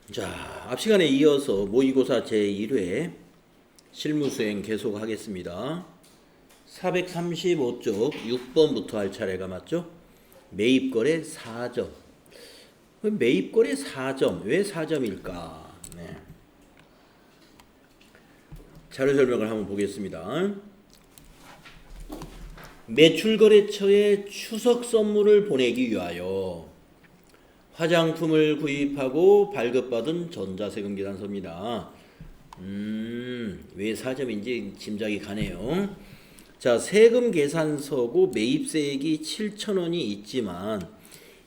자, 앞 시간에 이어서 모의고사 제1회 실무수행 계속하겠습니다. 435쪽 6번부터 할 차례가 맞죠? 매입거래 4점. 매입거래 4점. 왜 4점일까? 네. 자료 설명을 한번 보겠습니다. 매출거래처에 추석 선물을 보내기 위하여 화장품을 구입하고 발급받은 전자세금 계산서입니다. 왜 4점인지 짐작이 가네요. 자, 세금 계산서고 매입세액이 7,000원이 있지만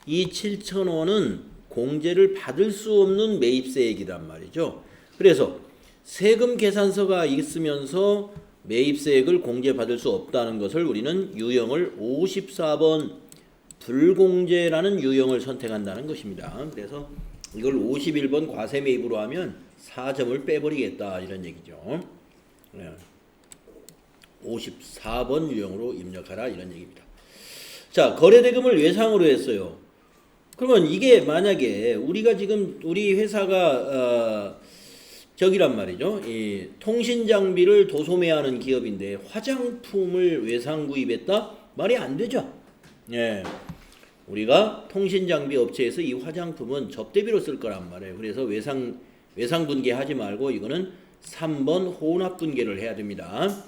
이 7,000원은 공제를 받을 수 없는 매입세액이란 말이죠. 그래서 세금 계산서가 있으면서 매입세액을 공제받을 수 없다는 것을 우리는 유형을 54번 불공제라는 유형을 선택한다는 것입니다. 그래서 이걸 51번 과세매입으로 하면 4점을 빼버리겠다 이런 얘기죠. 54번 유형으로 입력하라 이런 얘기입니다. 자, 거래대금을 외상으로 했어요. 그러면 이게 만약에 우리가 지금 우리 회사가 저기란 말이죠. 이 통신장비를 도소매하는 기업인데 화장품을 외상 구입했다? 말이 안 되죠. 예. 우리가 통신장비 업체에서 이 화장품은 접대비로 쓸 거란 말이에요. 그래서 외상 분계하지 말고 이거는 3번 혼합 분계를 해야 됩니다.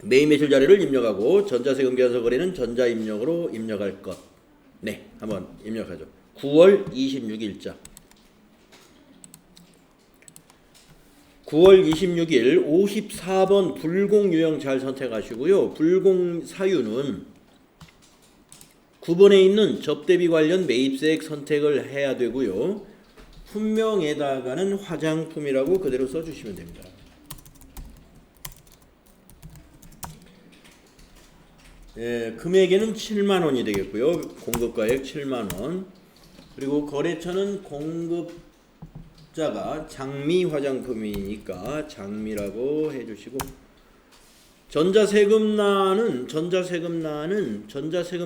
매입 매출 자료를 입력하고 전자세금 계산서 거래는 전자 입력으로 입력할 것. 네, 한번 입력하죠. 9월 26일자. 9월 26일 54번 불공 유형 잘 선택하시고요. 불공 사유는 9번에 있는 접대비 관련 매입세액 선택을 해야 되고요. 품명에다가는 화장품이라고 그대로 써주시면 됩니다. 예, 금액에는 7만원이 되겠고요. 공급가액 7만원. 그리고 거래처는 공급자가 장미 화장품이니까 장미라고 해주시고, 전자세금란은 전자세금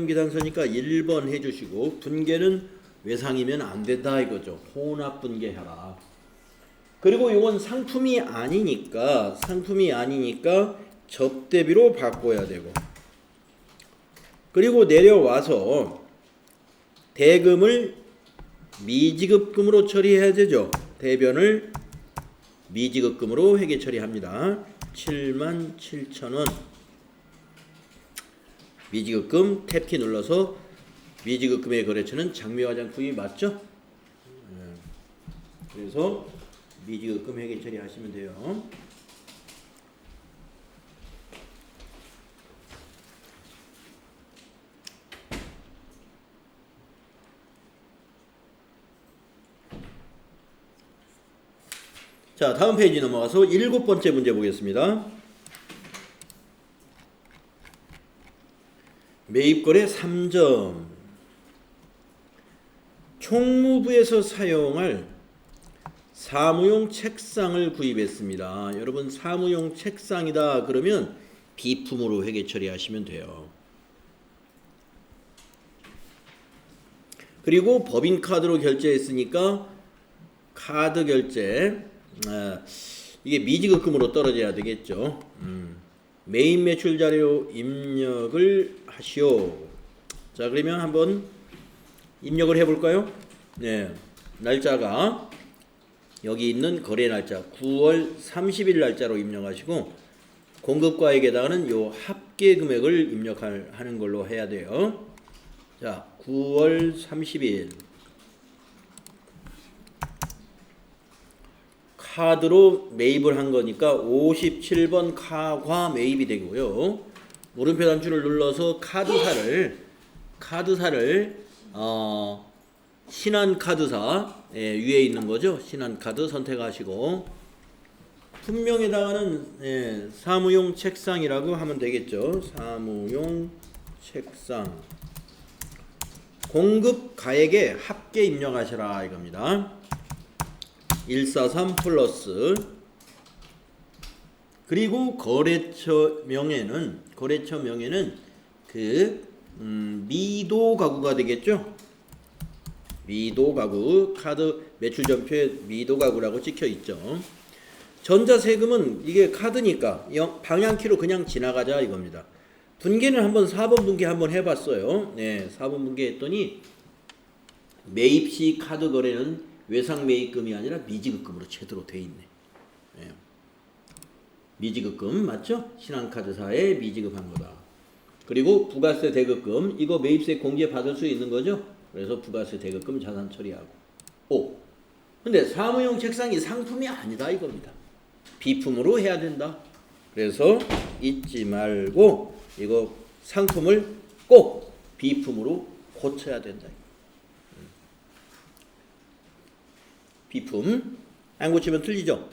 계산서니까 1번 해주시고, 분계는 외상이면 안 된다 이거죠. 혼합 분계해라. 그리고 이건 상품이 아니니까 접대비로 바꿔야 되고, 그리고 내려와서 대금을 미지급금으로 처리해야 되죠. 대변을 미지급금으로 회계 처리합니다. 77,000원. 미지급금 탭키 눌러서 미지급금의 거래처는 장미 화장품이 맞죠? 그래서 미지급금 회계 처리하시면 돼요. 자, 다음 페이지 넘어가서 7번째 문제 보겠습니다. 매입거래 3점. 총무부에서 사용할 사무용 책상을 구입했습니다. 여러분, 사무용 책상이다 그러면 비품으로 회계 처리하시면 돼요. 그리고 법인카드로 결제했으니까 카드 결제, 이게 미지급금으로 떨어져야 되겠죠. 매입 매출 자료 입력을 하시오. 자, 그러면 한번 입력을 해볼까요? 네, 날짜가 여기 있는 거래 날짜 9월 30일 날짜로 입력하시고, 공급가액에다가는 요 합계 금액을 입력하는 걸로 해야 돼요. 자, 9월 30일 카드로 매입을 한 거니까 57번 카과 매입이 되고요. 물음표 단추를 눌러서 카드사를 신한카드사 위에 있는 거죠. 신한카드 선택하시고, 품명에다가는 사무용 책상이라고 하면 되겠죠. 사무용 책상. 공급 가액에 합계 입력하시라 이겁니다. 143 플러스, 그리고 거래처 명에는 그 미도 가구가 되겠죠. 미도가구, 카드 매출 전표에 미도가구라고 찍혀 있죠. 전자세금은 이게 카드니까 방향키로 그냥 지나가자 이겁니다. 분계는 한번 4번 분계 한번 해봤어요. 네, 4번 분계 했더니 매입 시 카드 거래는 외상 매입금이 아니라 미지급금으로 제대로 돼 있네. 네. 미지급금 맞죠? 신한카드사에 미지급한 거다. 그리고 부가세 대급금 이거 매입세 공제 받을 수 있는 거죠? 그래서 부가세 대급금 자산 처리하고. 근데 사무용 책상이 상품이 아니다 이겁니다. 비품으로 해야 된다. 그래서 잊지 말고 이거 상품을 꼭 비품으로 고쳐야 된다. 비품 안 고치면 틀리죠.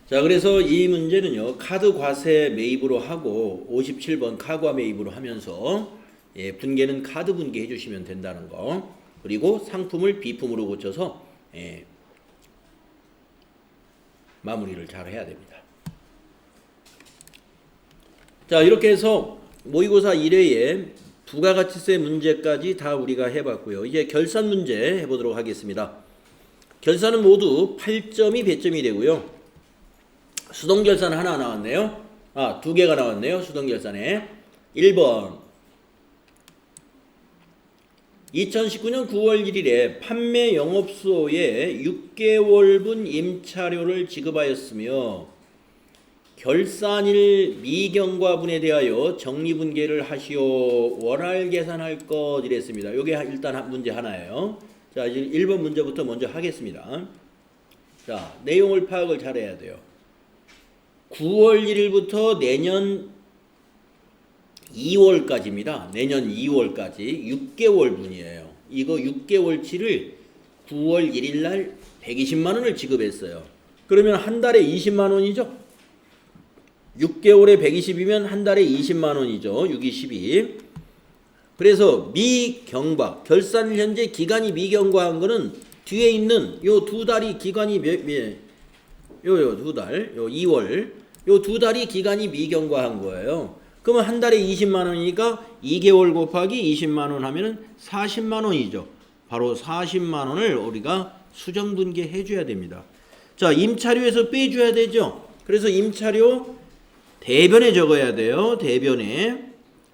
자, 그래서 이 문제는요, 카드 과세 매입으로 하고 57번 카과 매입으로 하면서 분계는 카드 분계 해주시면 된다는 거. 그리고 상품을 비품으로 고쳐서 마무리를 잘 해야 됩니다. 자, 이렇게 해서 모의고사 1회에 부가가치세 문제까지 다 우리가 해봤고요. 이제 결산 문제 해보도록 하겠습니다. 결산은 모두 8점이 배점이 되고요. 수동결산 하나 나왔네요. 두 개가 나왔네요. 수동결산에 1번 2019년 9월 1일에 판매 영업소에 6개월분 임차료를 지급하였으며 결산일 미경과분에 대하여 정리분계를 하시오. 월할 계산할 것 이랬습니다. 이게 일단 문제 하나예요. 자, 이제 1번 문제부터 먼저 하겠습니다. 자, 내용을 파악을 잘해야 돼요. 9월 1일부터 내년 2월까지입니다. 내년 2월까지 6개월분이에요. 이거 6개월치를 9월 1일 날 120만 원을 지급했어요. 그러면 한 달에 20만 원이죠? 6개월에 120이면 한 달에 20만 원이죠. 6, 2, 12. 그래서 미경과 결산 현재 기간이 미경과한 거는 뒤에 있는 요 두 달이 기간이 요 두 달, 요 2월 요 두 달이 기간이 미경과한 거예요. 그러면 한 달에 20만 원이니까 2개월 곱하기 20만 원 하면은 40만 원이죠. 바로 40만 원을 우리가 수정분계 해줘야 됩니다. 자, 임차료에서 빼줘야 되죠. 그래서 임차료 대변에 적어야 돼요. 대변에.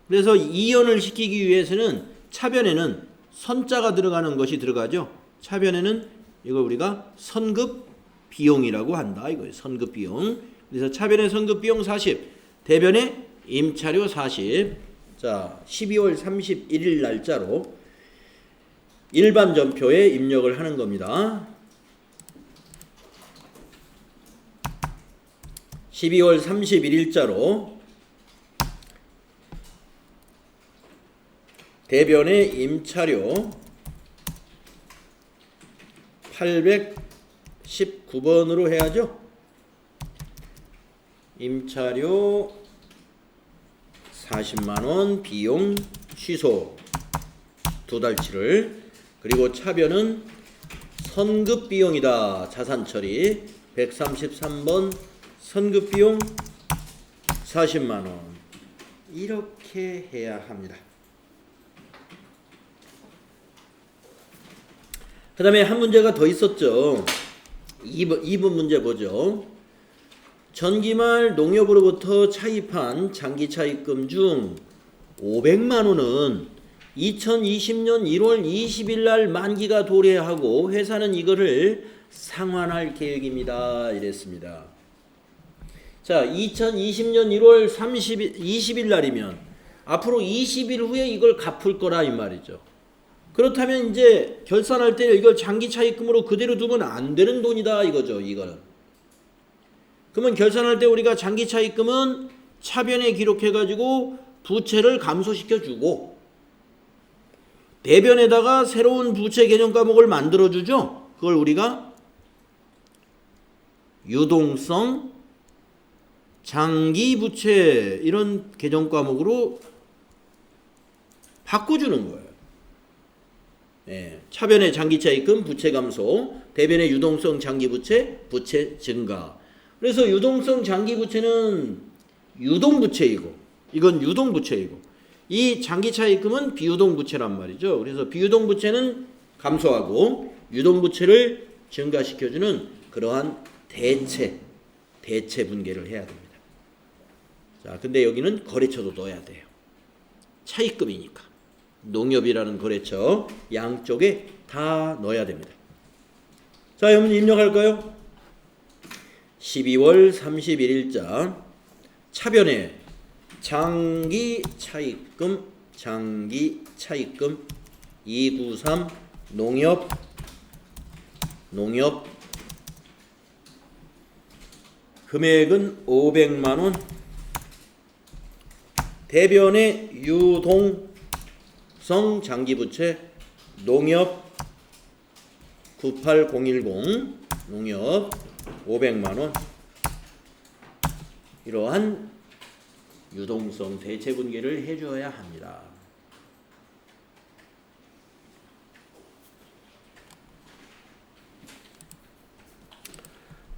그래서 이연을 시키기 위해서는 차변에는 선자가 들어가는 것이 들어가죠. 차변에는 이걸 우리가 선급 비용이라고 한다. 이거예요. 선급 비용. 그래서 차변에 선급 비용 40, 대변에 임차료 40. 자, 12월 31일 날짜로 일반 전표에 입력을 하는 겁니다. 12월 31일자로 대변에 임차료 819번으로 해야죠. 임차료 40만원 비용 취소 두 달치를. 그리고 차변은 선급 비용이다. 자산 처리 133번 선급 비용 40만 원. 이렇게 해야 합니다. 그 다음에 한 문제가 더 있었죠. 2번 문제 보죠. 전기말 농협으로부터 차입한 장기차입금 중 500만 원은 2020년 1월 20일 날 만기가 도래하고 회사는 이거를 상환할 계획입니다. 이랬습니다. 자, 2020년 1월 20일 날이면 앞으로 20일 후에 이걸 갚을 거라 이 말이죠. 그렇다면 이제 결산할 때 이걸 장기차입금으로 그대로 두면 안 되는 돈이다 이거죠. 이거는. 그러면 결산할 때 우리가 장기차입금은 차변에 기록해가지고 부채를 감소시켜주고 대변에다가 새로운 부채 개정 과목을 만들어주죠. 그걸 우리가 유동성 장기부채 이런 개정 과목으로 바꿔주는 거예요. 차변의 장기차입금 부채 감소, 대변의 유동성 장기부채 부채 증가. 그래서 유동성 장기부채는 유동부채이고 이건 유동부채이고 이 장기 차입금은 비유동 부채란 말이죠. 그래서 비유동 부채는 감소하고 유동 부채를 증가시켜주는 그러한 대체 분계를 해야 됩니다. 자, 근데 여기는 거래처도 넣어야 돼요. 차입금이니까. 농협이라는 거래처 양쪽에 다 넣어야 됩니다. 자, 여러분 입력할까요? 12월 31일자 차변에 장기 차입금 293 농협 금액은 500만원 대변의 유동성 장기부채 농협 98010 농협 500만원 이러한 유동성 대체 분계를 해줘야 합니다.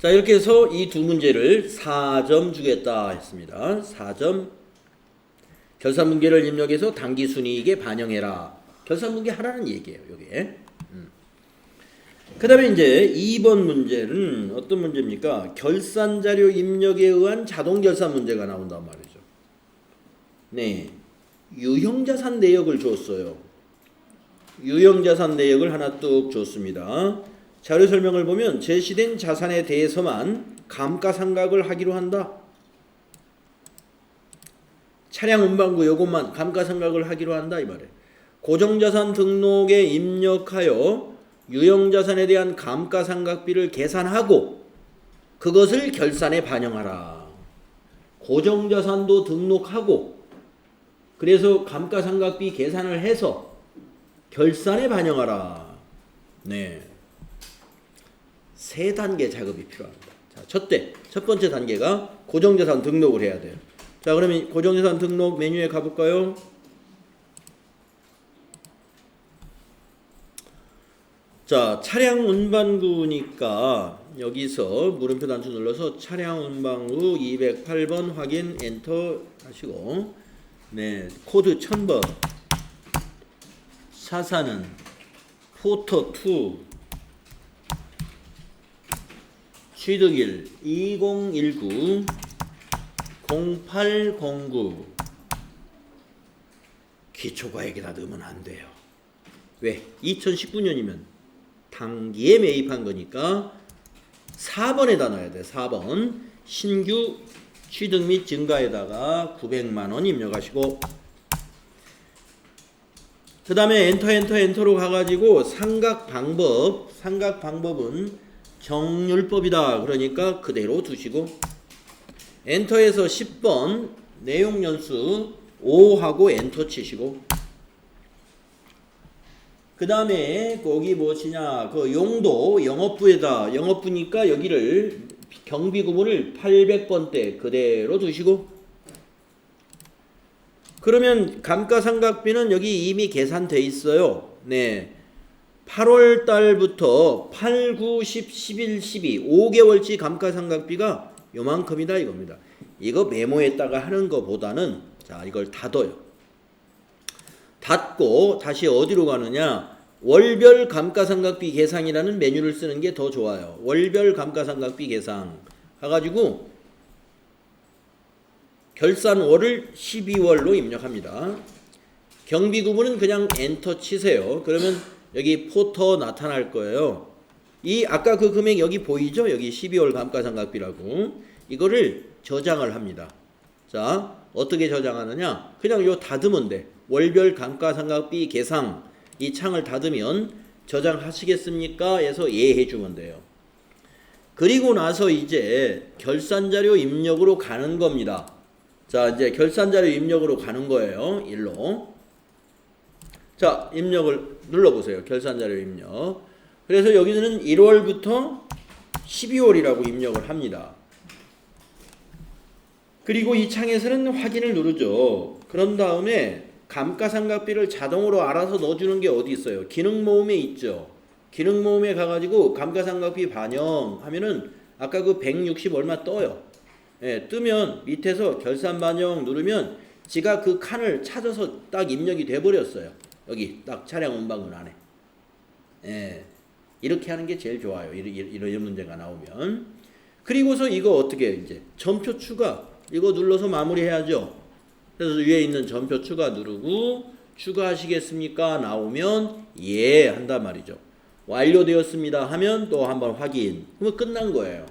자, 이렇게 해서 이 두 문제를 4점 주겠다 했습니다. 4점 결산분계를 입력해서 당기순이익에 반영해라. 결산분계 하라는 얘기예요. 요게. 그 다음에 이제 2번 문제는 어떤 문제입니까? 결산자료 입력에 의한 자동결산 문제가 나온단 말이죠. 네, 유형자산 내역을 줬어요. 유형자산 내역을 하나 뚝 줬습니다. 자료 설명을 보면 제시된 자산에 대해서만 감가상각을 하기로 한다. 차량 운반구 요것만 감가상각을 하기로 한다 이 말이에요. 고정자산 등록에 입력하여 유형자산에 대한 감가상각비를 계산하고 그것을 결산에 반영하라. 고정자산도 등록하고 그래서 감가상각비 계산을 해서 결산에 반영하라. 네, 3단계 작업이 필요합니다. 자, 첫 번째 단계가 고정자산 등록을 해야 돼요. 자, 그러면 고정자산 등록 메뉴에 가볼까요? 자, 차량 운반구니까 여기서 물음표 단추 눌러서 차량 운반구 208번 확인 엔터 하시고, 네, 코드 1000번 사사는 포터2 취득일 2019 0809 기초과액에다 넣으면 안 돼요. 왜? 2019년이면 당기에 매입한 거니까 4번에다 넣어야 돼. 4번 신규 취득 및 증가에다가 900만원 입력하시고 그 다음에 엔터로 가가지고 상각 방법은 정률법이다. 그러니까 그대로 두시고 엔터에서 10번 내용 연수 5하고 엔터 치시고 그 다음에 거기 뭐지냐 그 용도 영업부니까 여기를 경비 구분을 800번대 그대로 두시고 그러면 감가상각비는 여기 이미 계산돼 있어요. 네, 8월 달부터 8, 9, 10, 11, 12 5개월치 감가상각비가 요만큼이다 이겁니다. 이거 메모에다가 하는 것보다는 자 이걸 닫아요. 닫고 다시 어디로 가느냐, 월별 감가상각비 계상이라는 메뉴를 쓰는 게 더 좋아요. 월별 감가상각비 계상 해가지고 결산월을 12월로 입력합니다. 경비구분은 그냥 엔터 치세요. 그러면 여기 포터 나타날 거예요. 이 아까 그 금액 여기 보이죠? 여기 12월 감가상각비라고. 이거를 저장을 합니다. 자, 어떻게 저장하느냐? 그냥 요 닫으면 돼. 월별 감가상각비 계상 이 창을 닫으면 저장하시겠습니까? 해서 예 해주면 돼요. 그리고 나서 이제 결산자료 입력으로 가는 겁니다. 자, 이제 결산자료 입력으로 가는 거예요. 일로. 자, 입력을 눌러보세요. 결산자료 입력. 그래서 여기는 1월부터 12월이라고 입력을 합니다. 그리고 이 창에서는 확인을 누르죠. 그런 다음에 감가상각비를 자동으로 알아서 넣어주는 게 어디 있어요? 기능모음에 있죠. 기능모음에 가가지고 감가상각비 반영하면은 아까 그 160 얼마 떠요. 예, 뜨면 밑에서 결산 반영 누르면 지가 그 칸을 찾아서 딱 입력이 돼 버렸어요. 여기 딱 차량 운반군 안에. 예. 이렇게 하는 게 제일 좋아요. 이런 문제가 나오면. 그리고서 이거 어떻게 이제 점표 추가 이거 눌러서 마무리해야죠. 그래서 위에 있는 점표 추가 누르고 추가하시겠습니까? 나오면 예 한단 말이죠. 완료되었습니다 하면 또 한번 확인. 그러면 끝난 거예요.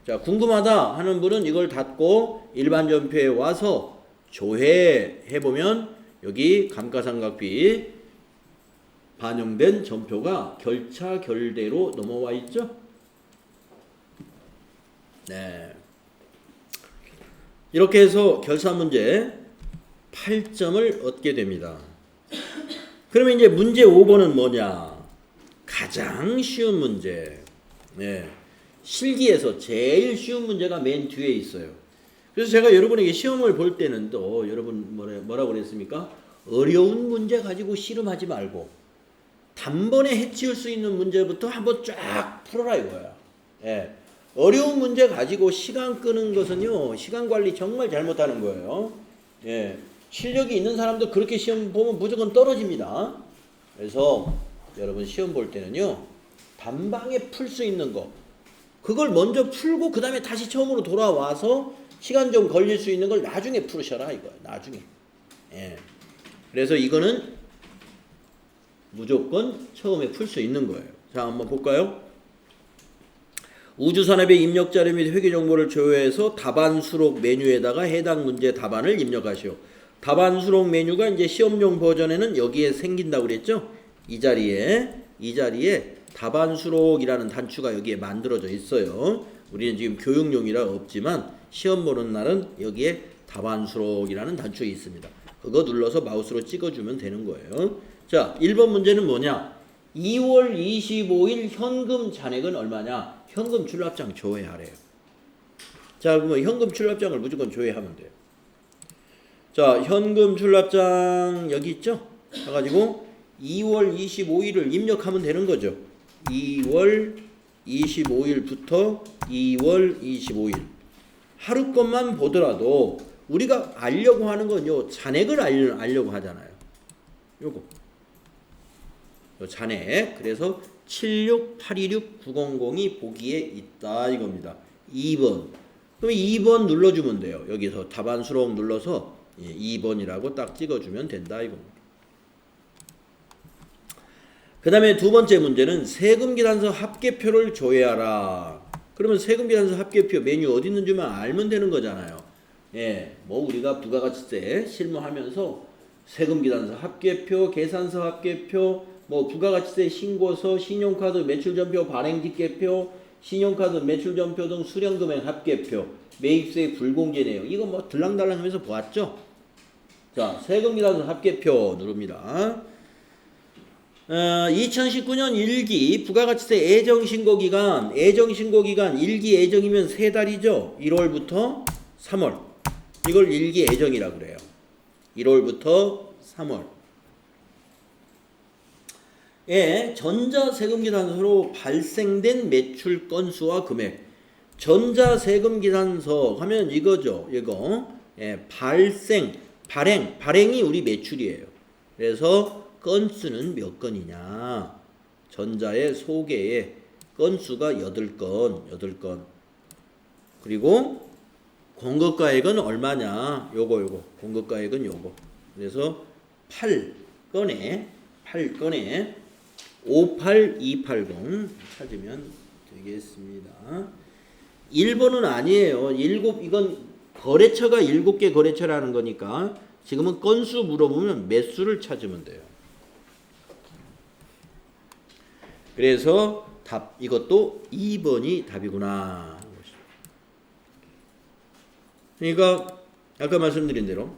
자, 궁금하다 하는 분은 이걸 닫고 일반 점표에 와서 조회해 보면 여기 감가상각비 반영된 점표가 결차 결대로 넘어와 있죠. 네. 이렇게 해서 결산 문제 8점을 얻게 됩니다. 그러면 이제 문제 5번은 뭐냐? 가장 쉬운 문제. 네. 실기에서 제일 쉬운 문제가 맨 뒤에 있어요. 그래서 제가 여러분에게 시험을 볼 때는 또 여러분 뭐라고 그랬습니까? 어려운 문제 가지고 씨름하지 말고 단번에 해치울 수 있는 문제부터 한번 쫙 풀어라 이거야. 예. 어려운 문제 가지고 시간 끄는 것은요, 시간 관리 정말 잘못하는 거예요. 예. 실력이 있는 사람도 그렇게 시험 보면 무조건 떨어집니다. 그래서 여러분 시험 볼 때는요, 단방에 풀 수 있는 거, 그걸 먼저 풀고 그 다음에 다시 처음으로 돌아와서 시간 좀 걸릴 수 있는 걸 나중에 풀으셔라 이거예요. 나중에. 예. 그래서 이거는 무조건 처음에 풀 수 있는 거예요. 자, 한번 볼까요? 우주산업의 입력 자료 및 회계 정보를 조회해서 답안 수록 메뉴에다가 해당 문제 답안을 입력하시오. 답안 수록 메뉴가 이제 시험용 버전에는 여기에 생긴다고 그랬죠? 이 자리에 답안 수록이라는 단추가 여기에 만들어져 있어요. 우리는 지금 교육용이라 없지만 시험 보는 날은 여기에 답안 수록이라는 단추가 있습니다. 그거 눌러서 마우스로 찍어주면 되는 거예요. 자, 1번 문제는 뭐냐? 2월 25일 현금 잔액은 얼마냐? 현금 출납장 조회하래요. 자, 그러면 현금 출납장을 무조건 조회하면 돼요. 자, 현금 출납장 여기 있죠? 해가지고 2월 25일을 입력하면 되는 거죠. 2월 25일부터 2월 25일 하루 것만 보더라도 우리가 알려고 하는 건요, 잔액을 알려고 하잖아요. 요거 요 잔액. 그래서 76826-900이 보기에 있다 이겁니다. 2번. 그럼 2번 눌러주면 돼요. 여기서 답안 수록 눌러서 2번이라고 딱 찍어주면 된다 이겁니다. 그 다음에 두 번째 문제는 세금계산서 합계표를 조회하라. 그러면 세금계산서 합계표 메뉴 어디 있는지만 알면 되는 거잖아요. 예, 뭐 우리가 부가가치세 실무하면서 세금계산서 합계표, 계산서 합계표, 뭐 부가가치세 신고서, 신용카드 매출전표 발행집계표, 신용카드 매출전표 등 수령금액 합계표, 매입세 불공제 내용 이거 뭐 들랑달랑 하면서 보았죠? 자, 세금계산서 합계표 누릅니다. 2019년 1기 부가가치세 애정신고기간 1기 애정이면 3달이죠. 1월부터 3월 이걸 1기 애정이라고 그래요. 1월부터 3월 에 전자세금계산서로 발생된 매출 건수와 금액. 전자세금계산서 하면 이거죠. 이거 발행이 우리 매출이에요. 그래서 건수는 몇 건이냐? 전자의 소개에 건수가 8건. 그리고 공급가액은 얼마냐? 요거. 공급가액은 요거. 그래서 8건에 58280 찾으면 되겠습니다. 1번은 아니에요. 이건 거래처가 7개 거래처라는 거니까 지금은 건수 물어보면 매수를 찾으면 돼요. 그래서 답 이것도 2번이 답이구나. 그러니까 아까 말씀드린 대로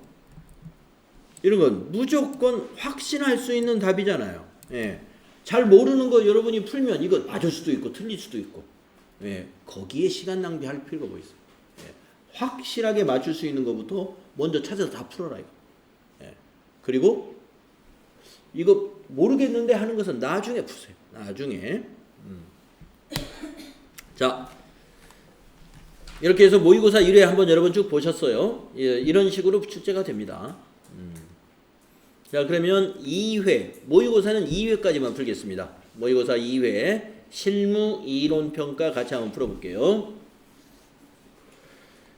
이런 건 무조건 확신할 수 있는 답이잖아요. 예. 잘 모르는 거 여러분이 풀면 이거 맞을 수도 있고 틀릴 수도 있고 예. 거기에 시간 낭비할 필요가 뭐 있어요. 예. 확실하게 맞출 수 있는 것부터 먼저 찾아서 다 풀어라 이거. 예. 그리고 이거 모르겠는데 하는 것은 나중에 푸세요. 나중에. 자, 이렇게 해서 모의고사 1회 한번 여러분 쭉 보셨어요. 예, 이런 식으로 출제가 됩니다. 자, 그러면 2회, 모의고사는 2회까지만 풀겠습니다. 모의고사 2회 실무 이론평가 같이 한번 풀어볼게요.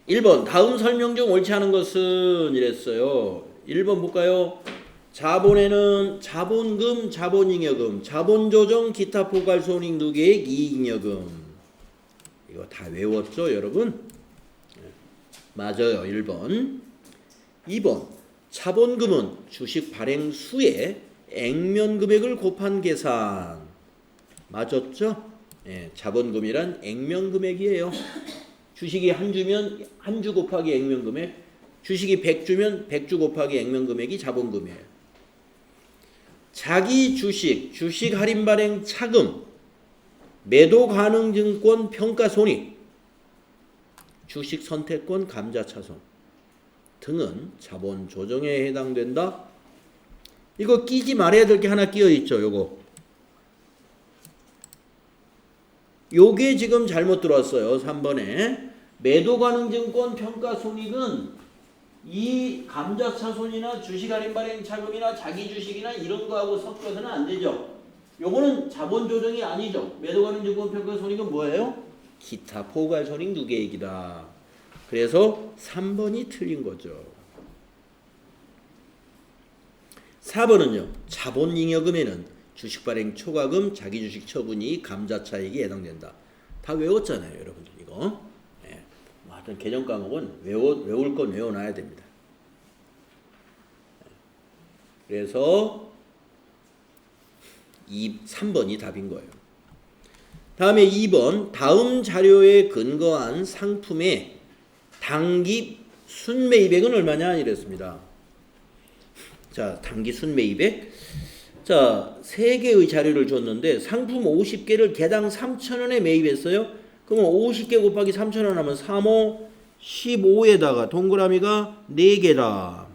1번 다음 설명 중 옳지 않은 것은 이랬어요. 1번 볼까요? 자본에는 자본금, 자본잉여금, 자본조정, 기타 포괄손익 누계액, 이익잉여금. 이거 다 외웠죠, 여러분? 맞아요, 1번. 2번 자본금은 주식 발행 수에 액면 금액을 곱한 계산. 맞았죠? 예, 자본금이란 액면 금액이에요. 주식이 한 주면 한 주 곱하기 액면 금액, 주식이 100주면 100주 곱하기 액면 금액이 자본금이에요. 자기 주식, 주식 할인 발행 차금, 매도 가능 증권 평가 손익, 주식 선택권 감자차손 등은 자본 조정에 해당된다. 이거 끼지 말아야 될 게 하나 끼어 있죠. 요게 지금 잘못 들어왔어요. 3번에 매도 가능 증권 평가 손익은 이 감자차손이나 주식 할인 발행 차금이나 자기 주식이나 이런 거하고 섞어서는 안 되죠. 요거는 자본 조정이 아니죠. 매도 가능 증권 평가 손익은 뭐예요? 기타 포괄 손익 누계액이다. 그래서 3번이 틀린 거죠. 4번은요. 자본잉여금에는 주식 발행 초과금, 자기 주식 처분이 감자차익이 해당된다. 다 외웠잖아요, 여러분들 이거. 예. 하여튼 개정 과목은 외울 건 외워놔야 됩니다. 그래서 3번이 답인 거예요. 다음에 2번 다음 자료에 근거한 상품의 단기 순매입액은 얼마냐 이랬습니다. 자, 단기 순매입액. 자, 3개의 자료를 줬는데 상품 50개를 개당 3,000원에 매입했어요. 그러면 50개 곱하기 3,000원 하면 3호 15에다가 동그라미가 4개다.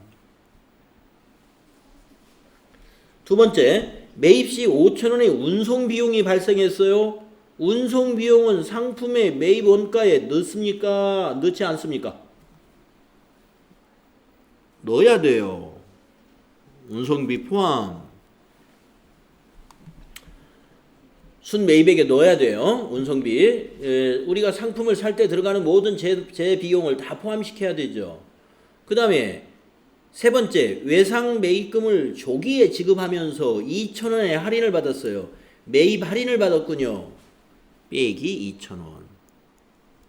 두 번째, 매입 시 5,000원의 운송 비용이 발생했어요. 운송 비용은 상품의 매입 원가에 넣습니까? 넣지 않습니까? 넣어야 돼요. 운송비 포함. 순매입액에 넣어야 돼요. 운송비. 우리가 상품을 살 때 들어가는 모든 제 비용을 다 포함시켜야 되죠. 그 다음에 세 번째, 외상 매입금을 조기에 지급하면서 2,000원의 할인을 받았어요. 매입 할인을 받았군요. 빼기 2,000원.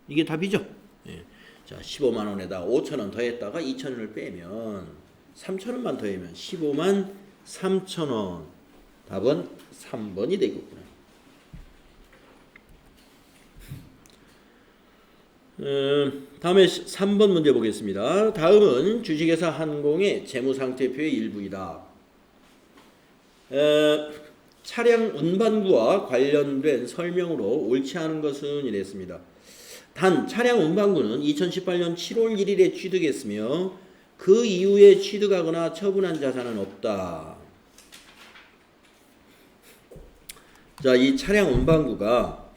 이게 답이죠. 예. 자, 15만 원에다 5,000원 더했다가 2,000원을 빼면 3,000원만 더하면 15만 3,000원. 답은 3번이 되겠구나. 다음에 3번 문제 보겠습니다. 다음은 주식회사 한공의 재무상태표의 일부이다. 차량 운반구와 관련된 설명으로 옳지 않은 것은 이랬습니다. 단 차량 운반구는 2018년 7월 1일에 취득했으며 그 이후에 취득하거나 처분한 자산은 없다. 자, 이 차량 운반구가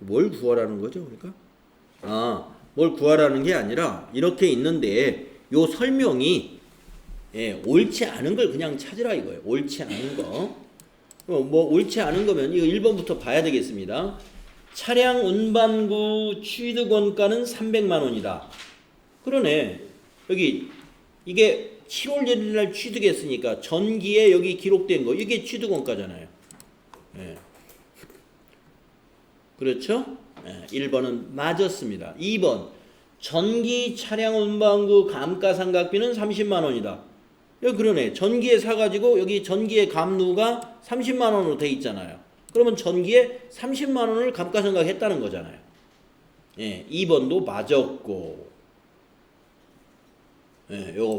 뭘 구하라는 거죠, 그러니까? 뭘 구하라는 게 아니라 이렇게 있는데 요 설명이 옳지 않은 걸 그냥 찾으라 이거예요. 옳지 않은 거. 뭐 옳지 않은 거면 이거 1번부터 봐야 되겠습니다. 차량 운반구 취득 원가는 300만 원이다. 그러네. 여기 이게 7월 1일 날 취득했으니까 전기에 여기 기록된 거 이게 취득 원가잖아요. 그렇죠? 1번은 맞았습니다. 2번 전기 차량 운반구 감가상각비는 30만 원이다. 여기 그러네. 전기에 사가지고 여기 전기의 감루가 30만 원으로 돼 있잖아요. 그러면 전기에 30만 원을 감가상각했다는 거잖아요. 2번도 맞았고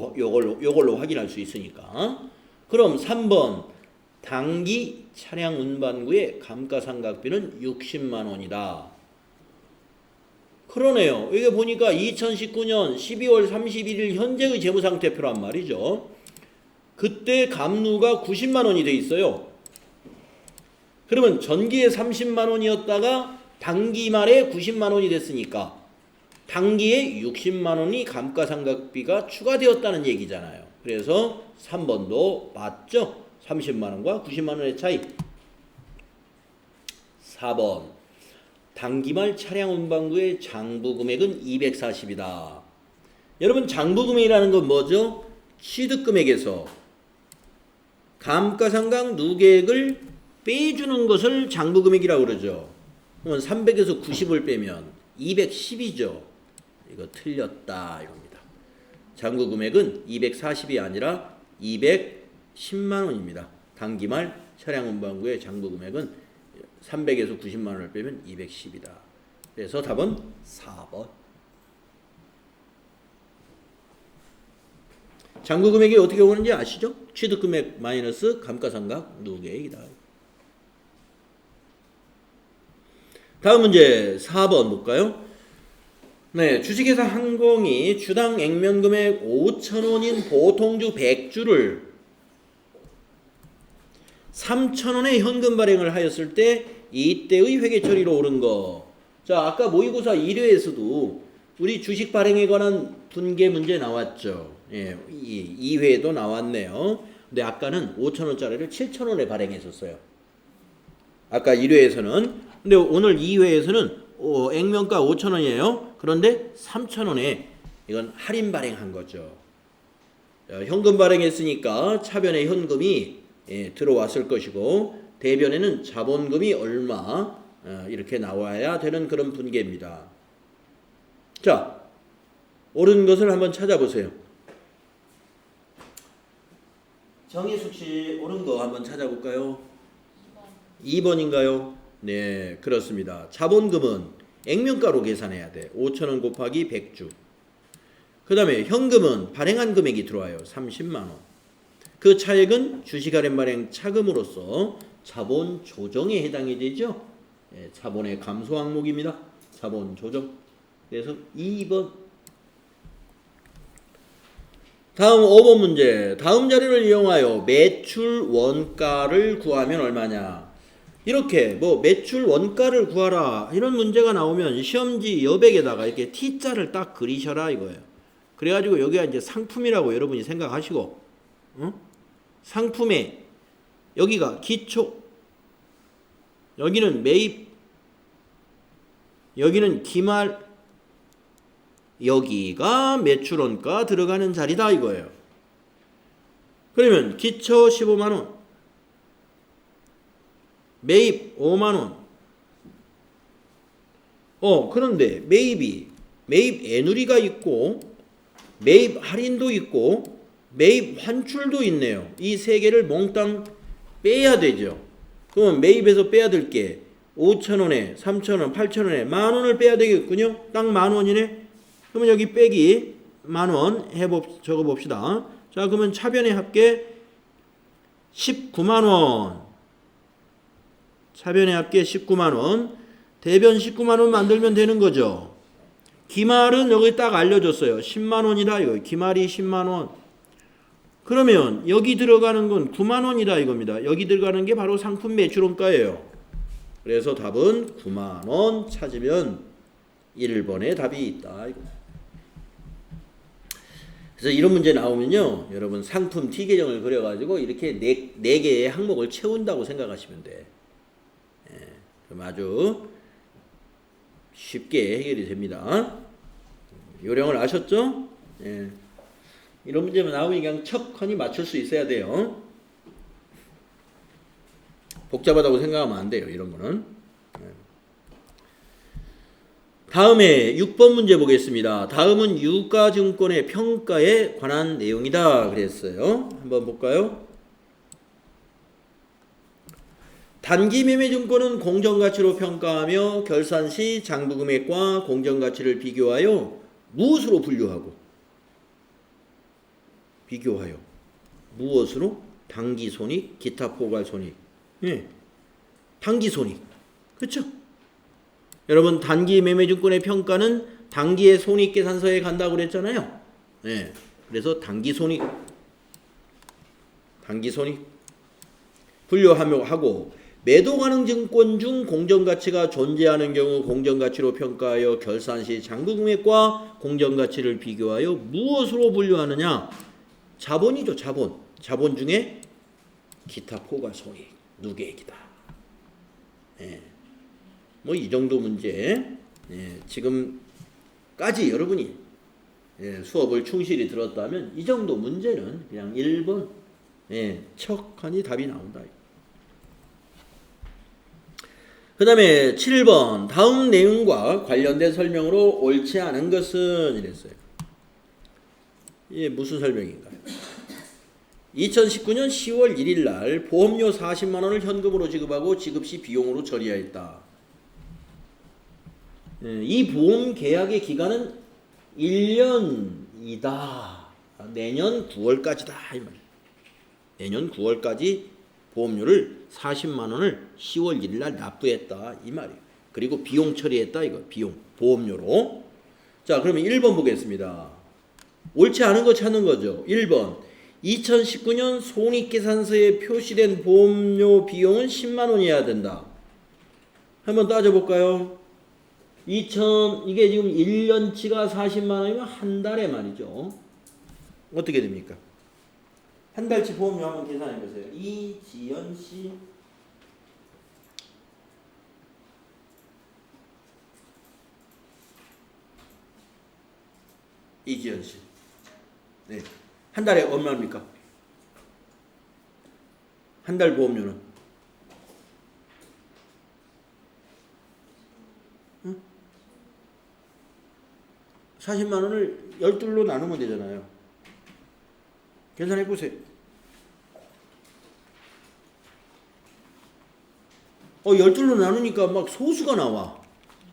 요걸로 확인할 수 있으니까. 그럼 3번 단기 차량 운반구의 감가상각비는 60만 원이다. 그러네요. 이게 보니까 2019년 12월 31일 현재의 재무상태표란 말이죠. 그때 감루가 90만 원이 돼 있어요. 그러면 전기에 30만 원이었다가 단기 말에 90만 원이 됐으니까 단기에 60만 원이 감가상각비가 추가되었다는 얘기잖아요. 그래서 3번도 맞죠? 30만 원과 90만 원의 차이. 4번 단기말 차량 운반구의 장부 금액은 240이다. 여러분 장부 금액이라는 건 뭐죠? 취득 금액에서 감가상각 누계액을 빼주는 것을 장부 금액이라고 그러죠. 그러면 300에서 90을 빼면 210이죠. 이거 틀렸다 이겁니다. 장부 금액은 240이 아니라 210만 원입니다. 단기말 차량 운반구의 장부 금액은 300에서 90만 원을 빼면 210이다. 그래서 답은 4번. 장부 금액이 어떻게 오는지 아시죠? 취득 금액 마이너스 감가상각 누계액이다. 다음 문제 4번 볼까요? 네, 주식회사 한공이 주당 액면 금액 5,000원인 보통주 100주를 3,000원의 현금 발행을 하였을 때 이때의 회계 처리로 오른 거. 자, 아까 모의고사 1회에서도 우리 주식 발행에 관한 분계 문제 나왔죠. 예, 2회에도 나왔네요. 근데 아까는 5,000원짜리를 7,000원에 발행했었어요. 아까 1회에서는. 근데 오늘 2회에서는 액면가 5,000원이에요. 그런데 3,000원에 이건 할인 발행한 거죠. 현금 발행했으니까 차변에 현금이 들어왔을 것이고 대변에는 자본금이 얼마 이렇게 나와야 되는 그런 분계입니다. 자, 옳은 것을 한번 찾아보세요. 정혜숙 씨 옳은 거 한번 찾아볼까요? 2번인가요? 네, 그렇습니다. 자본금은 액면가로 계산해야 돼. 5,000원 곱하기 100주. 그 다음에 현금은 발행한 금액이 들어와요. 30만 원. 그 차액은 주식 할인 발행 차금으로서 자본 조정에 해당이 되죠. 네, 자본의 감소 항목입니다. 자본 조정. 그래서 2번. 다음 5번 문제. 다음 자료를 이용하여 매출 원가를 구하면 얼마냐. 이렇게 뭐 매출 원가를 구하라 이런 문제가 나오면 시험지 여백에다가 이렇게 T자를 딱 그리셔라 이거예요. 그래가지고 여기가 이제 상품이라고 여러분이 생각하시고, 상품에 여기가 기초, 여기는 매입, 여기는 기말, 여기가 매출원가 들어가는 자리다 이거예요. 그러면 기초 15만원, 매입 5만원. 그런데 매입 애누리가 있고 매입 할인도 있고 매입 환출도 있네요. 이 세 개를 몽땅 빼야 되죠. 그러면 매입에서 빼야 될 게 5,000원에 3,000원, 8,000원에 만원을 빼야 되겠군요. 딱 만원이네. 그러면 여기 빼기 만원 적어봅시다. 자, 그러면 차변의 합계 19만원. 차변의 합계 19만원. 대변 19만원 만들면 되는 거죠. 기말은 여기 딱 알려줬어요. 10만원이다 이거. 기말이 10만원. 그러면 여기 들어가는 건 9만원이다 이겁니다. 여기 들어가는 게 바로 상품 매출원가예요. 그래서 답은 9만원 찾으면 1번에 답이 있다. 그래서 이런 문제 나오면요, 여러분 상품 T 계정을 그려가지고 이렇게 네 개의 항목을 채운다고 생각하시면 돼. 그럼 아주 쉽게 해결이 됩니다. 요령을 아셨죠? 이런 문제만 나오면 그냥 척하니 맞출 수 있어야 돼요. 복잡하다고 생각하면 안 돼요. 이런 거는. 다음에 6번 문제 보겠습니다. 다음은 유가증권의 평가에 관한 내용이다 그랬어요. 한번 볼까요? 단기매매증권은 공정가치로 평가하며 결산 시 장부금액과 공정가치를 비교하여 무엇으로 분류하고, 비교하여 무엇으로? 단기손익, 기타 포괄손익. 단기손익. 그렇죠? 여러분 단기매매증권의 평가는 단기의 손익계산서에 간다고 그랬잖아요. 그래서 단기손익. 당기손익 분류하고 매도 가능 증권 중 공정가치가 존재하는 경우 공정가치로 평가하여 결산 시 잔고금액과 공정가치를 비교하여 무엇으로 분류하느냐? 자본이죠. 자본. 자본 중에 기타 포괄손익 누계액이다. 예. 뭐 이 정도 문제 지금까지 여러분이 수업을 충실히 들었다면 이 정도 문제는 그냥 1번 척하니 답이 나온다. 그 다음에 7번 다음 내용과 관련된 설명으로 옳지 않은 것은 이랬어요. 이게 무슨 설명인가요? 2019년 10월 1일 날 보험료 40만 원을 현금으로 지급하고 지급 시 비용으로 처리하였다. 이 보험 계약의 기간은 1년이다. 내년 9월까지다. 이 말이에요. 내년 9월까지 보험료를 40만 원을 10월 1일 날 납부했다. 이 말이에요. 그리고 비용 처리했다. 이거 비용. 보험료로. 자, 그러면 1번 보겠습니다. 옳지 않은 거 찾는 거죠. 1번. 2019년 손익계산서에 표시된 보험료 비용은 10만 원이어야 된다. 한번 따져볼까요? 이게 지금 1년치가 40만 원이면 한 달에 말이죠. 어떻게 됩니까? 한 달치 보험료 한번 계산해 보세요. 이지연 씨. 이지연 씨. 네. 한 달에 얼마입니까? 한 달 보험료는? 응? 40만 원을 12로 나누면 되잖아요. 계산해 보세요. 12로 나누니까 막 소수가 나와.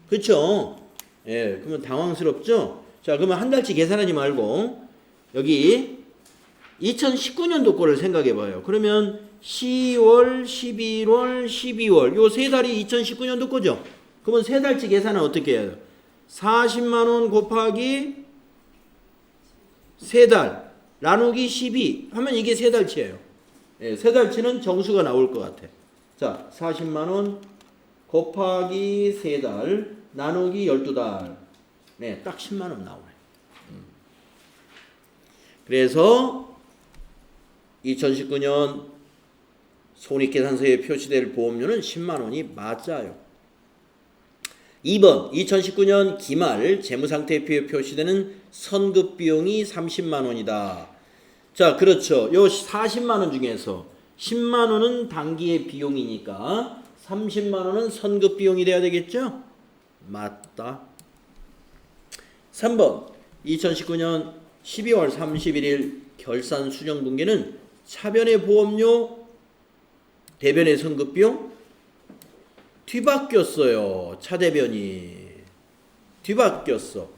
그렇죠? 예, 그러면 당황스럽죠? 자, 그러면 한 달치 계산하지 말고 여기 2019년도 거를 생각해 봐요. 그러면 10월, 11월, 12월 요 세 달이 2019년도 거죠? 그러면 세 달치 계산은 어떻게 해요? 40만 원 곱하기 세 달 나누기 12 하면 이게 세 달치예요. 예, 세 달치는 정수가 나올 것 같아. 자, 40만 원 곱하기 세 달 나누기 12달. 네, 딱 10만 원 나오네. 그래서 2019년 손익계산서에 표시될 보험료는 10만 원이 맞아요. 2번 2019년 기말 재무상태표에 표시되는 선급비용이 30만 원이다. 자, 그렇죠. 요 40만 원 중에서 10만 원은 단기의 비용이니까 30만 원은 선급비용이 돼야 되겠죠? 맞다. 3번 2019년 12월 31일 결산 수정분기는 차변의 보험료, 대변의 선급비용 뒤바뀌었어요. 차대변이 뒤바뀌었어.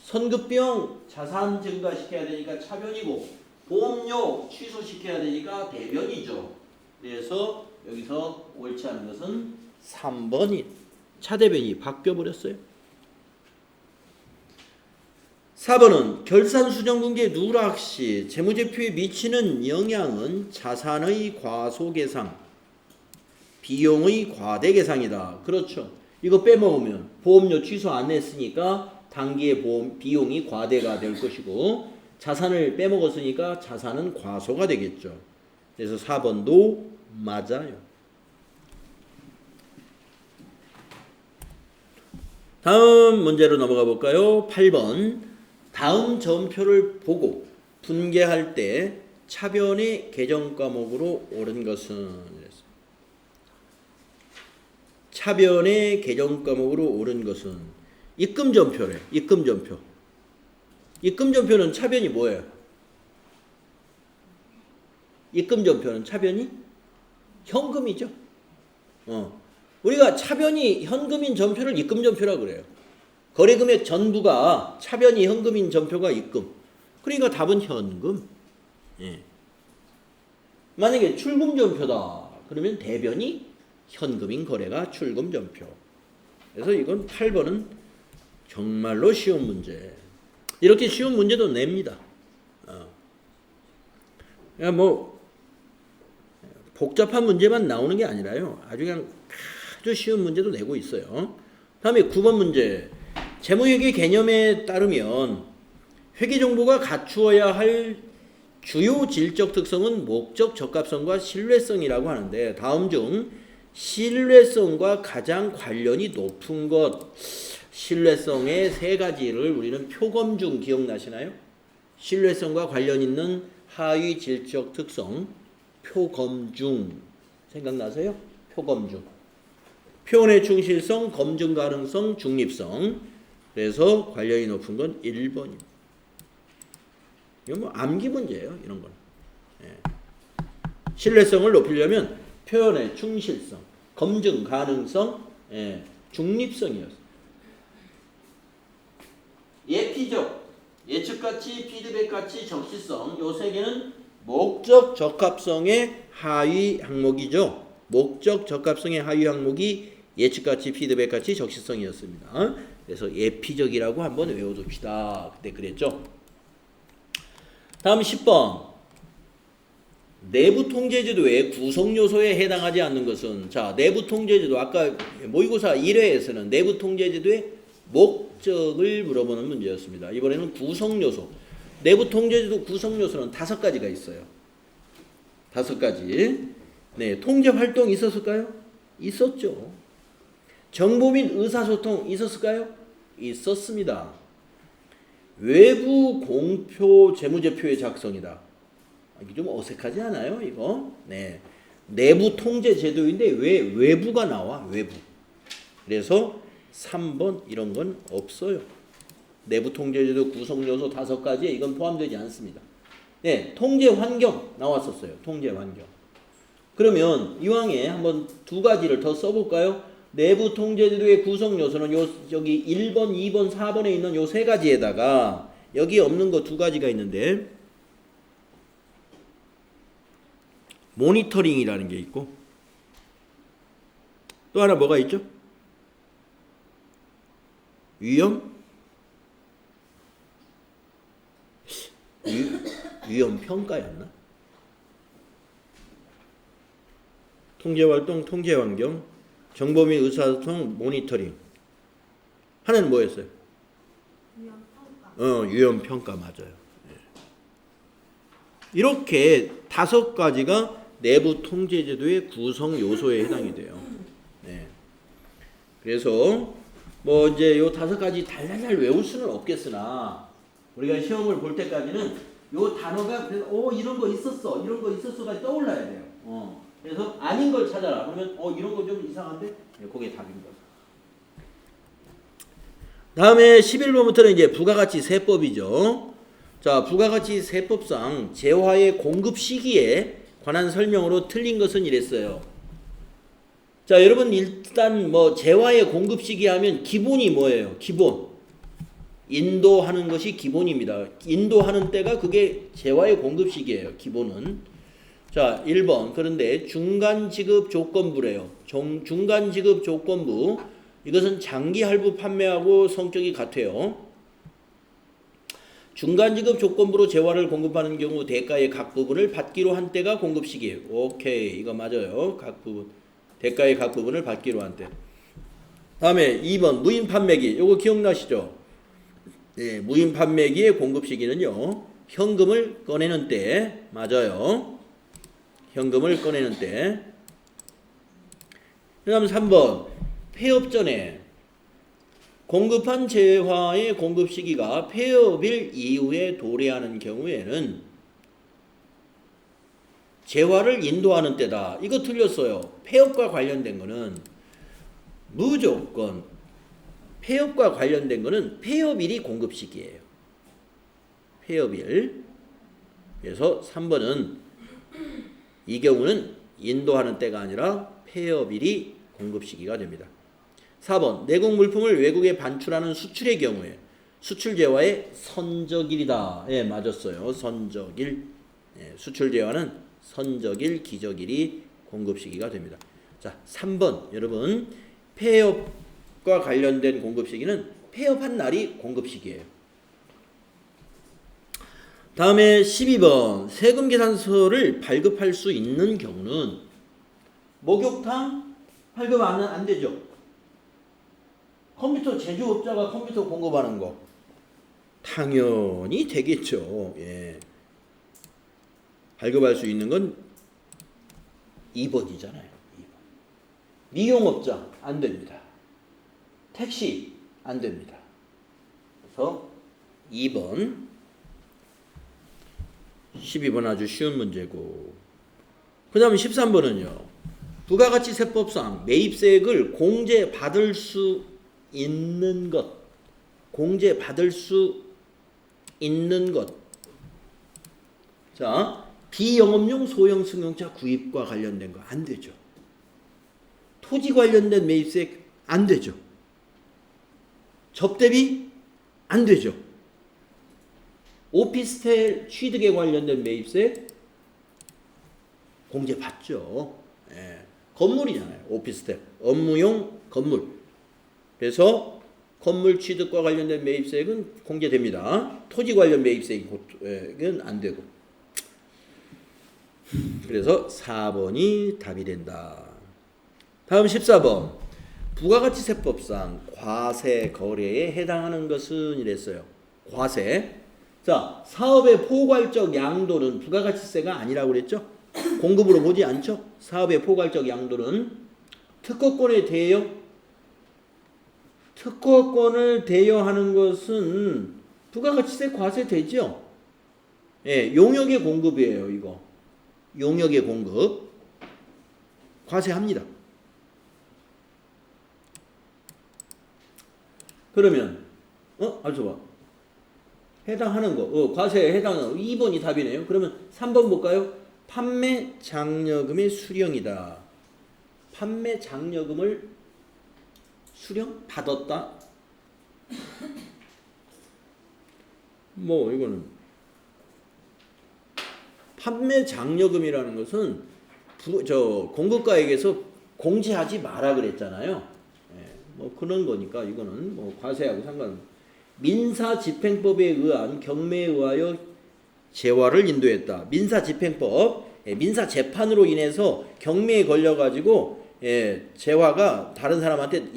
선급비용 자산 증가시켜야 되니까 차변이고 보험료 취소시켜야 되니까 대변이죠. 그래서 여기서 옳지 않은 것은 3번이 차대변이 바뀌어버렸어요. 4번은 결산수정분기의 누락시 재무제표에 미치는 영향은 자산의 과소계상, 비용의 과대계상이다. 그렇죠. 이거 빼먹으면 보험료 취소 안 했으니까 단기의 비용이 과대가 될 것이고 자산을 빼먹었으니까 자산은 과소가 되겠죠. 그래서 4번도 맞아요. 다음 문제로 넘어가 볼까요? 8번. 다음 전표를 보고 분계할 때 차변의 계정 과목으로 옳은 것은 차변의 계정 과목으로 옳은 것은 입금전표래. 입금전표. 입금전표는 차변이 뭐예요? 입금전표는 차변이 현금이죠. 우리가 차변이 현금인 전표를 입금전표라고 그래요. 거래금액 전부가 차변이 현금인 전표가 입금. 그러니까 답은 현금. 예. 만약에 출금전표다. 그러면 대변이 현금인 거래가 출금전표. 그래서 이건 8번은 정말로 쉬운 문제. 이렇게 쉬운 문제도 냅니다. 그냥 뭐 복잡한 문제만 나오는 게 아니라요. 아주 쉬운 문제도 내고 있어요. 다음에 9번 문제. 재무회계 개념에 따르면 회계정보가 갖추어야 할 주요 질적 특성은 목적 적합성과 신뢰성이라고 하는데 다음 중 신뢰성과 가장 관련이 높은 것, 신뢰성의 세 가지를 우리는 표검 중 기억나시나요? 신뢰성과 관련 있는 하위 질적 특성, 표검 중 생각나세요? 표검 중. 표현의 충실성, 검증 가능성, 중립성. 그래서 관련이 높은 건 1번입니다. 이건 뭐 암기 문제예요. 이런 건. 예. 신뢰성을 높이려면 표현의 충실성, 검증 가능성, 예. 중립성이었어요. 예피적, 예측가치, 피드백가치, 적시성. 요 세 개는 목적 적합성의 하위 항목이죠. 목적 적합성의 하위 항목이 예측가치, 피드백가치, 적시성이었습니다. 그래서 예피적이라고 한번 외워둡시다. 그때 그랬죠. 다음 10번. 내부 통제제도의 구성 요소에 해당하지 않는 것은, 자, 내부 통제제도, 아까 모의고사 1회에서는 내부 통제제도의 목적을 물어보는 문제였습니다. 이번에는 구성 요소. 내부 통제제도 구성 요소는 5가지가 있어요. 5가지. 네, 통제 활동 있었을까요? 있었죠. 정보 및 의사소통 있었을까요? 있었습니다. 외부 공표 재무제표의 작성이다. 이게 좀 어색하지 않아요, 이거? 네. 내부 통제 제도인데 왜 외부가 나와? 외부. 그래서 3번 이런 건 없어요. 내부 통제 제도 구성 요소 5가지에 이건 포함되지 않습니다. 네, 통제 환경 나왔었어요. 통제 환경. 그러면 이왕에 한번 2가지를 더 써볼까요? 내부 통제제도의 구성 요소는 여기 1번, 2번, 4번에 있는 요 3가지에다가 여기 없는 거 2가지가 있는데 모니터링이라는 게 있고 또 하나 뭐가 있죠? 위험 평가였나? 통제활동, 통제환경, 정보 및 의사소통, 모니터링. 하나는 뭐였어요? 위험평가 맞아요. 이렇게 5가지가 내부 통제제도의 구성 요소에 해당이 돼요. 네. 그래서 뭐 이제 요 5가지 달달달 외울 수는 없겠으나 우리가 시험을 볼 때까지는 요 단어가 이런 거 있었어, 이런 거 있었어가 떠올라야 돼요. 그래서 아닌 걸 찾아라. 그러면 이런 거 좀 이상한데? 네, 그게 답입니다. 다음에 11번부터는 이제 부가가치 세법이죠. 자, 부가가치 세법상 재화의 공급 시기에 관한 설명으로 틀린 것은 이랬어요. 자, 여러분 일단 뭐 재화의 공급 시기 하면 기본이 뭐예요? 기본. 인도하는 것이 기본입니다. 인도하는 때가 그게 재화의 공급 시기예요. 기본은. 자, 1번. 그런데 중간 지급 조건부래요. 중간 지급 조건부. 이것은 장기 할부 판매하고 성격이 같아요. 중간 지급 조건부로 재화를 공급하는 경우 대가의 각 부분을 받기로 한 때가 공급 시기예요. 오케이. 이거 맞아요. 각 부분. 대가의 각 부분을 받기로 한 때. 다음에 2번. 무인 판매기. 이거 기억나시죠? 네, 무인 판매기의 공급 시기는요. 현금을 꺼내는 때. 맞아요. 현금을 꺼내는 때. 그 다음 3번. 폐업 전에 공급한 재화의 공급 시기가 폐업일 이후에 도래하는 경우에는 재화를 인도하는 때다. 이거 틀렸어요. 폐업과 관련된 거는 무조건 폐업과 관련된 거는 폐업일이 공급 시기예요. 폐업일. 그래서 3번은 이 경우는 인도하는 때가 아니라 폐업일이 공급 시기가 됩니다. 4번. 내국 물품을 외국에 반출하는 수출의 경우에 수출 재화의 선적일이다. 예, 맞았어요. 선적일. 예, 수출 재화는 선적일, 기적일이 공급 시기가 됩니다. 자, 3번. 여러분, 폐업과 관련된 공급 시기는 폐업한 날이 공급 시기예요. 다음에 12번. 세금 계산서를 발급할 수 있는 경우는 목욕탕 발급 안 되죠. 컴퓨터 제조업자가 컴퓨터 공급하는 거 당연히 되겠죠. 예. 발급할 수 있는 건 2번이잖아요. 2번. 미용업자 안 됩니다. 택시 안 됩니다. 그래서 2번 12번 아주 쉬운 문제고, 그 다음에 13번은요. 부가가치세법상 매입세액을 공제받을 수 있는 것, 공제받을 수 있는 것. 자, 비영업용 소형 승용차 구입과 관련된 거 안 되죠. 토지 관련된 매입세액 안 되죠. 접대비 안 되죠. 오피스텔 취득에 관련된 매입세 공제받죠. 예. 건물이잖아요. 오피스텔 업무용 건물. 그래서 건물 취득과 관련된 매입세액은 공제됩니다. 토지 관련 매입세액은 안 되고. 그래서 4번이 답이 된다. 다음 14번. 부가가치세법상 과세 거래에 해당하는 것은 이랬어요. 과세. 자, 사업의 포괄적 양도는 부가가치세가 아니라고 그랬죠? 공급으로 보지 않죠? 사업의 포괄적 양도는 특허권에 대여. 특허권을 대여하는 것은 부가가치세 과세되죠? 예, 용역의 공급이에요, 이거. 용역의 공급. 과세합니다. 그러면, 알죠 봐. 해당하는 거, 과세에 해당하는 거, 2번이 답이네요. 그러면 3번 볼까요? 판매 장려금의 수령이다. 판매 장려금을 수령? 받았다? 뭐 이거는 판매 장려금이라는 것은 공급가액에서 공제하지 마라 그랬잖아요. 예, 뭐 그런 거니까 이거는 뭐 과세하고 상관없는. 민사집행법에 의한 경매에 의하여 재화를 인도했다. 민사집행법, 민사재판으로 인해서 경매에 걸려가지고 재화가 다른 사람한테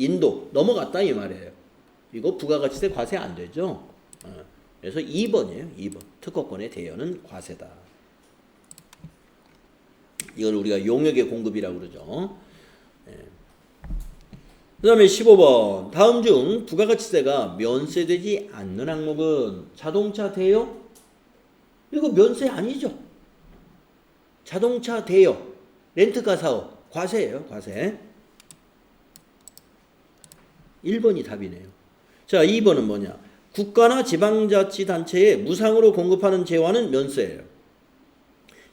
넘어갔다 이 말이에요. 이거 부가가치세 과세 안 되죠. 그래서 2번이에요. 2번. 특허권의 대여는 과세다. 이걸 우리가 용역의 공급이라고 그러죠. 그 다음에 15번. 다음 중 부가가치세가 면세되지 않는 항목은 자동차 대여? 이거 면세 아니죠. 자동차 대여, 렌트카 사업, 과세예요. 과세. 1번이 답이네요. 자, 2번은 뭐냐. 국가나 지방자치단체에 무상으로 공급하는 재화는 면세예요.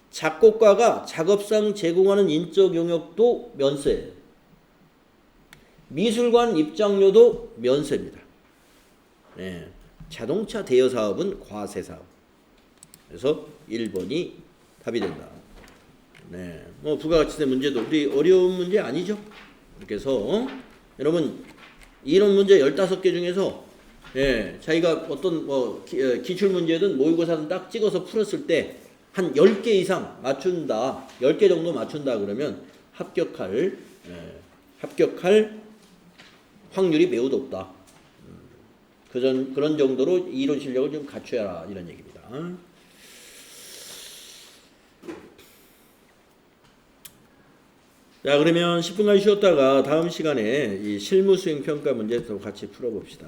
작곡가가 작업상 제공하는 인적 용역도 면세예요. 미술관 입장료도 면세입니다. 네. 자동차 대여 사업은 과세 사업. 그래서 1번이 답이 된다. 네. 뭐 부가가치세 문제도 우리 어려운 문제 아니죠? 그래서 여러분 이런 문제 15개 중에서 자기가 어떤 기출 문제든 모의고사든 딱 찍어서 풀었을 때 한 10개 이상 맞춘다. 10개 정도 맞춘다 그러면 합격할 확률이 매우 높다. 그런 정도로 이론 실력을 좀 갖춰야 이런 얘기입니다. 자, 그러면 10분간 쉬었다가 다음 시간에 이 실무 수행 평가 문제도 같이 풀어봅시다.